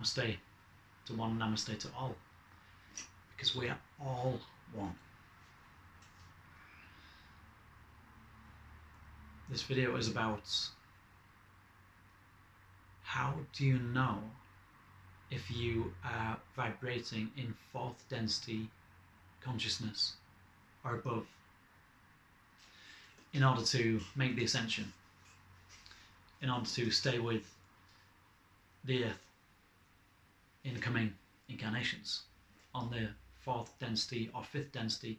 namaste to one, namaste to all, because we are all one. This video is about how do you know if you are vibrating in fourth density consciousness or above in order to make the ascension, in order to stay with the earth in coming incarnations on the fourth density or fifth density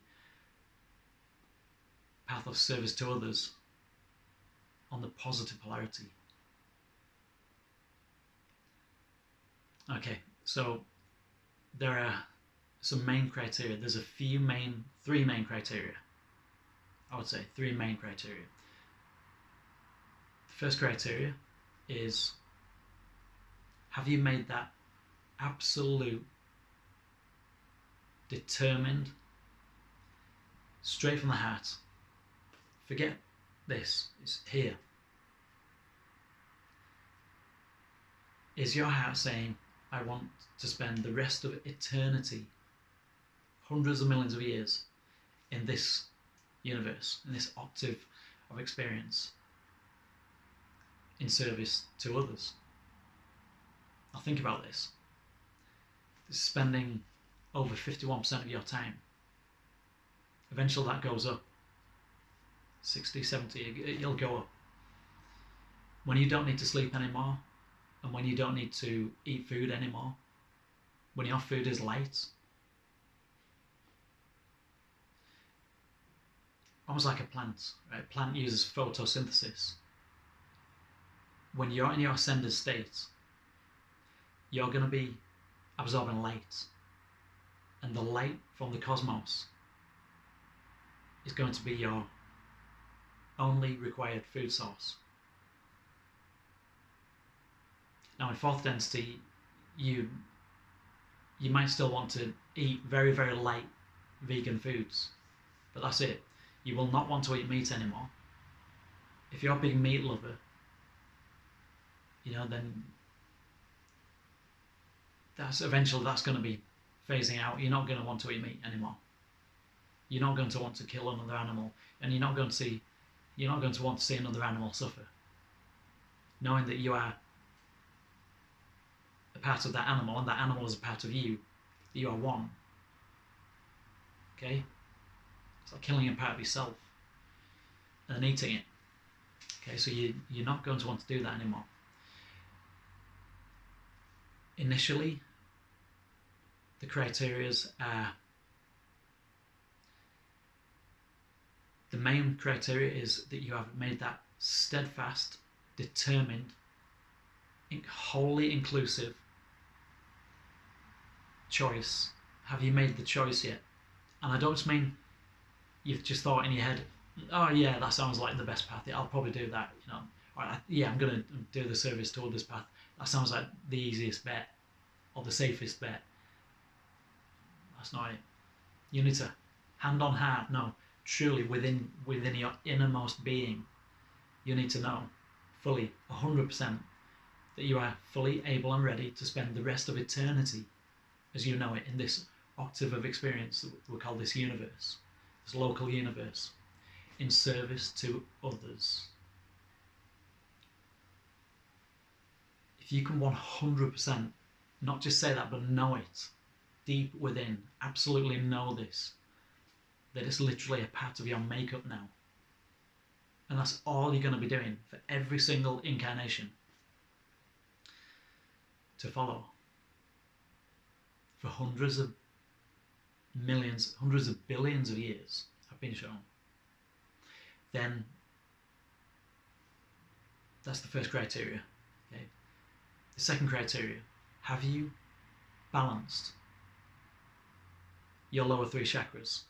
path of service to others, on the positive polarity. Okay, so there are some main criteria. There's three main criteria. I would say three main criteria. The first criteria is, have you made that absolute, determined, straight from the heart? Forget this, it's here. Is your heart saying, I want to spend the rest of eternity, hundreds of millions of years, in this universe, in this octave of experience, in service to others? Now think about this. This is spending over 51% of your time. Eventually that goes up. 60, 70, you'll go up. When you don't need to sleep anymore, and when you don't need to eat food anymore, when your food is light, almost like a plant, right? A plant uses photosynthesis. When you're in your ascended state, you're going to be absorbing light, and the light from the cosmos is going to be your only required food source. Now in fourth density, you might still want to eat very, very light vegan foods, but that's it. You will not want to eat meat anymore. If you're a big meat lover, then that's going to be phasing out. You're not going to want to eat meat anymore. You're not going to want to kill another animal, and you're not going to want to see another animal suffer. Knowing that you are a part of that animal, and that animal is a part of you, that you are one. Okay? It's like killing a part of yourself and then eating it. Okay, so you're not going to want to do that anymore. Initially, the criterias are, the main criteria is that you have made that steadfast, determined, wholly inclusive choice. Have you made the choice yet? And I don't just mean you've just thought in your head, oh yeah, that sounds like the best path, I'll probably do that, or I'm going to do the service toward this path, that sounds like the easiest bet or the safest bet. That's not it. You need to, hand on heart, no, truly within your innermost being, you need to know fully 100% that you are fully able and ready to spend the rest of eternity as you know it in this octave of experience that we call this universe, this local universe, in service to others. If you can 100% not just say that, but know it deep within, absolutely know this, that it's literally a part of your makeup now, and that's all you're going to be doing for every single incarnation to follow for hundreds of millions, hundreds of billions of years have been shown, then that's the first criteria. Okay. The second criteria, have you balanced your lower three chakras?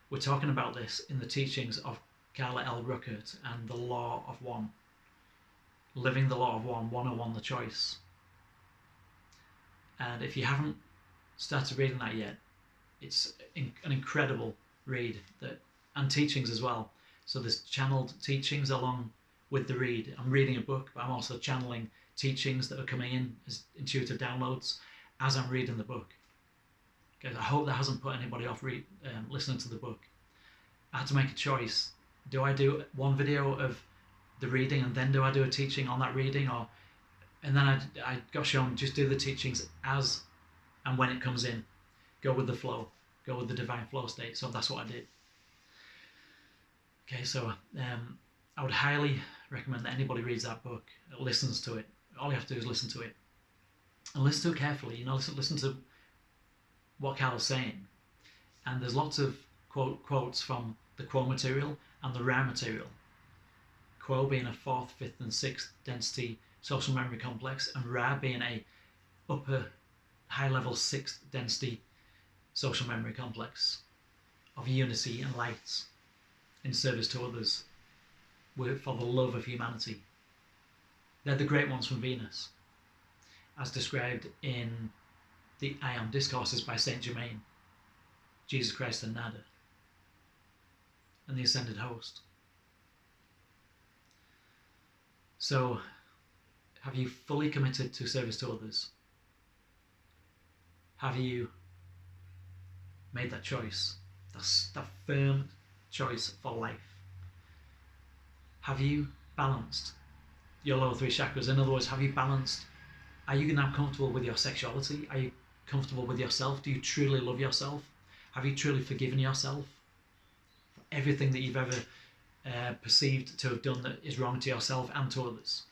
We're talking about this in the teachings of Carla L. Ruckert and the Law of One. Living the Law of One, 101 the choice. And if you haven't started reading that yet, it's an incredible read, and teachings as well. So there's channeled teachings along with the read. I'm reading a book, but I'm also channeling teachings that are coming in as intuitive downloads as I'm reading the book. Okay, I hope that hasn't put anybody off listening to the book. I had to make a choice. Do I do one video of the reading and then do I do a teaching on that reading, and then I got shown just do the teachings as and when it comes in. Go with the flow. Go with the divine flow state. So that's what I did. Okay, so I would highly recommend that anybody reads that book, listens to it. All you have to do is listen to it. And listen to it carefully. Listen to what Carl's saying. And there's lots of quotes from the Quo material and the Ra material. Quo being a 4th, 5th and 6th density social memory complex, and Ra being a upper high level 6th density social memory complex of unity and light in service to others for the love of humanity. They're the great ones from Venus, as described in the I Am Discourses by Saint Germain, Jesus Christ and Nada, and the Ascended Host. So, have you fully committed to service to others? Have you made that choice? That's that firm choice for life. Have you balanced your lower 3 chakras? In other words, have you balanced? Are you now comfortable with your sexuality? Are you comfortable with yourself? Do you truly love yourself? Have you truly forgiven yourself for everything that you've ever perceived to have done that is wrong to yourself and to others?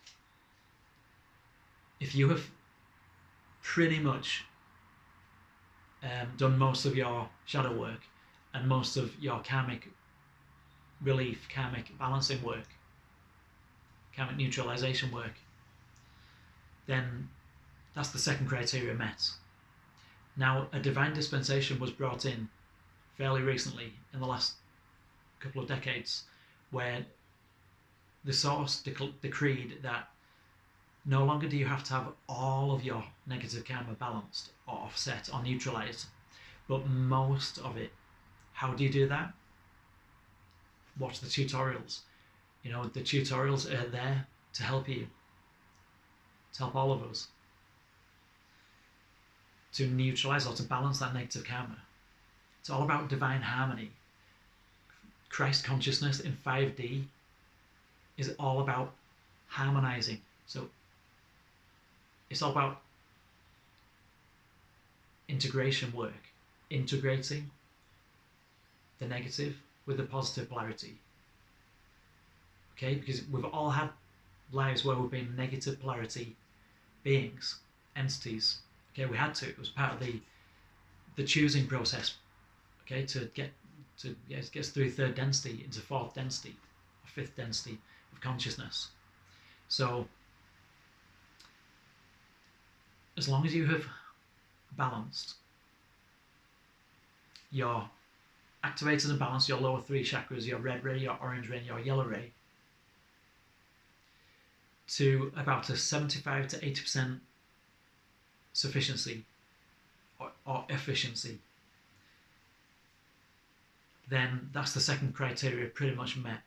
If you have pretty much done most of your shadow work and most of your karmic relief, karmic balancing work, karmic neutralization work, then that's the second criteria met. Now, a divine dispensation was brought in fairly recently in the last couple of decades, where the source decreed that no longer do you have to have all of your negative karma balanced or offset or neutralized, but most of it. How do you do that? Watch the tutorials. The tutorials are there to help you, to help all of us, to neutralize or to balance that negative karma. It's all about divine harmony. Christ consciousness in 5D is all about harmonizing. So it's all about integration work, integrating the negative with the positive polarity. Okay, because we've all had lives where we've been negative polarity beings, entities. Okay, we had to. It was part of the choosing process. Okay, to get us through 3rd density into 4th density, or 5th density of consciousness. So, as long as you have balanced your activated and balanced your lower 3 chakras, your red ray, your orange ray, and your yellow ray, to about a 75 to 80% sufficiency or efficiency, then that's the second criteria pretty much met.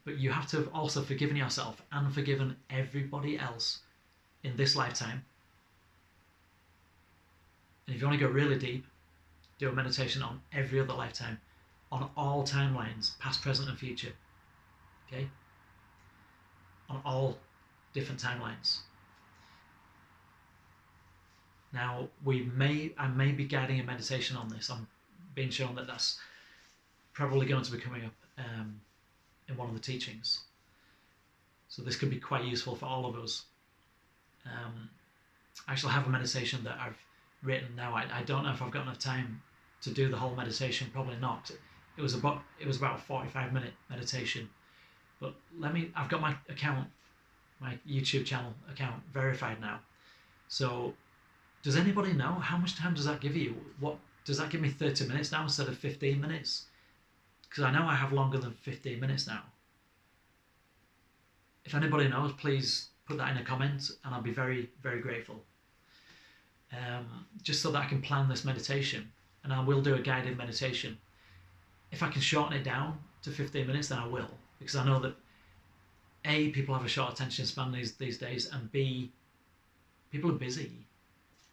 But you have to have also forgiven yourself and forgiven everybody else in this lifetime. And if you want to go really deep, do a meditation on every other lifetime, on all timelines, past, present, and future. Okay? On all different timelines. Now, I may be guiding a meditation on this. I'm being shown that that's probably going to be coming up in one of the teachings. So this could be quite useful for all of us. I actually have a meditation that I've written now. I don't know if I've got enough time to do the whole meditation. Probably not. It was about a 45-minute meditation. But I've got my account, my YouTube channel account verified now. So does anybody know how much time does that give you? What does that give me? 30 minutes now instead of 15 minutes? Because I know I have longer than 15 minutes now. If anybody knows, please put that in a comment and I'll be very, very grateful. Just so that I can plan this meditation, and I will do a guided meditation. If I can shorten it down to 15 minutes, then I will, because I know that A, people have a short attention span these days, and B, People are busy.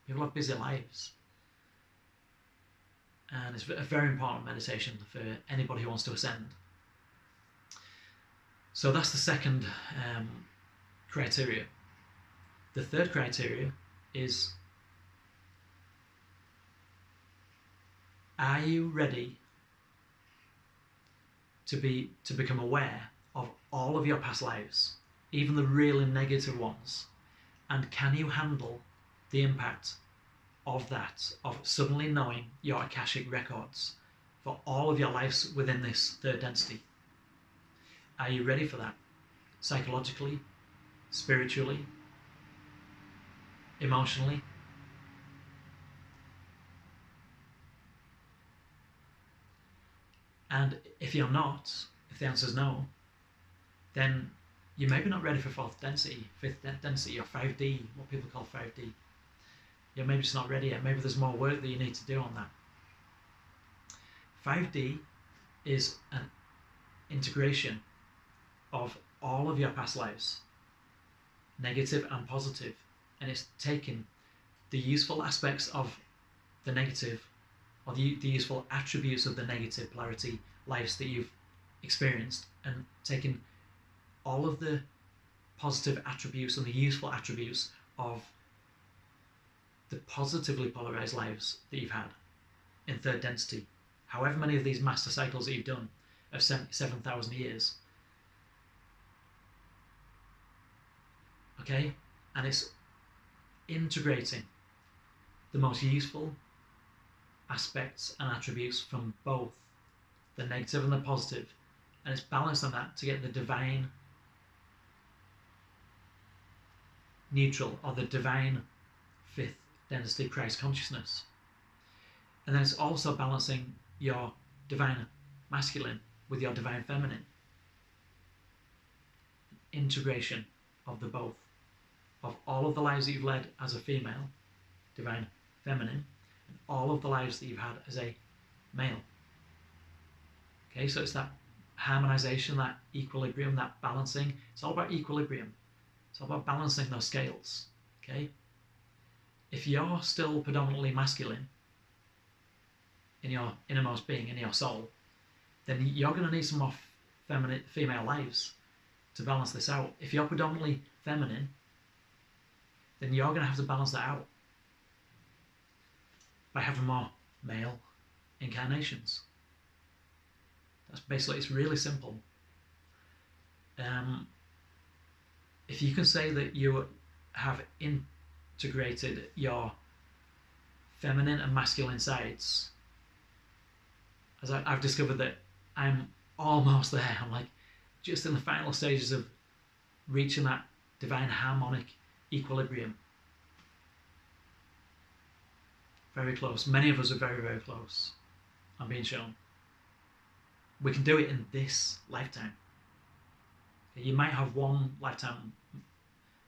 People have busy lives. And it's a very important meditation for anybody who wants to ascend. So that's the second criteria. The third criteria is, are you ready to become aware of all of your past lives, even the really negative ones, and can you handle the impact of that, of suddenly knowing your Akashic records for all of your lives within this third density? Are you ready for that? Psychologically, spiritually, emotionally? And if you're not, if the answer is no, then you're maybe not ready for fourth density, fifth density, or 5D, what people call 5D. You're maybe just not ready yet. Maybe there's more work that you need to do on that. 5D is an integration of all of your past lives, negative and positive, and it's taking the useful aspects of the negative, or the useful attributes of the negative polarity lives that you've experienced, and taking all of the positive attributes and the useful attributes of the positively polarized lives that you've had in third density. However many of these master cycles that you've done of 7,000 years. Okay? And it's integrating the most useful aspects and attributes from both the negative and the positive, and it's balanced on that to get the divine neutral, or the divine fifth density Christ consciousness. And then it's also balancing your divine masculine with your divine feminine. Integration of the both, of all of the lives that you've led as a female, divine feminine, and all of the lives that you've had as a male. Okay, so it's that harmonization, that equilibrium, that balancing. It's all about equilibrium. It's all about balancing those scales. Okay? If you're still predominantly masculine in your innermost being, in your soul, then you're going to need some more female lives to balance this out. If you're predominantly feminine, then you're going to have to balance that out by having more male incarnations. That's basically, it's really simple. If you can say that you have integrated your feminine and masculine sides, as I've discovered that I'm almost there. I'm like just in the final stages of reaching that divine harmonic equilibrium. Very close. Many of us are very, very close. I'm being shown. We can do it in this lifetime. You might have one lifetime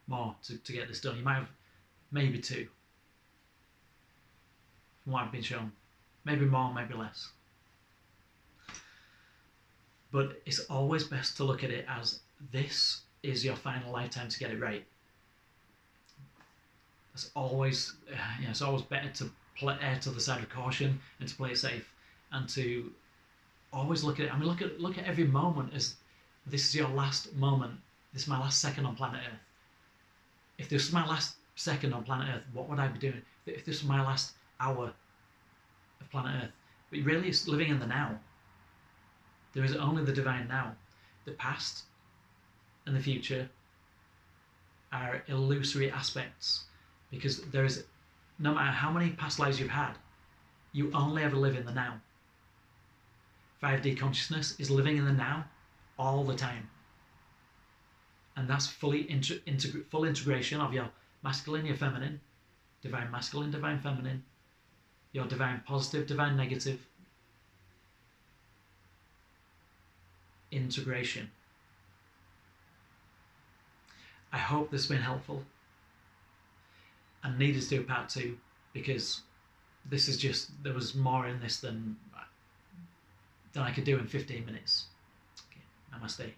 more to get this done. You might have maybe two, from what I've been shown. Maybe more, maybe less. But it's always best to look at it as this is your final lifetime to get it right. It's always, it's always better to err to the side of caution and to play it safe, and to always look at it. I mean, look at every moment as this is your last moment. This is my last second on planet Earth. If this was my last second on planet Earth, what would I be doing? If this was my last hour of planet Earth, but really, it's living in the now. There is only the divine now. The past and the future are illusory aspects, because there is, no matter how many past lives you've had, you only ever live in the now. 5D consciousness is living in the now all the time. And that's full integration of your masculine, your feminine, divine masculine, divine feminine, your divine positive, divine negative. Integration. I hope this has been helpful. I needed to do part 2 because this is just, there was more in this than I could do in 15 minutes. Okay, namaste.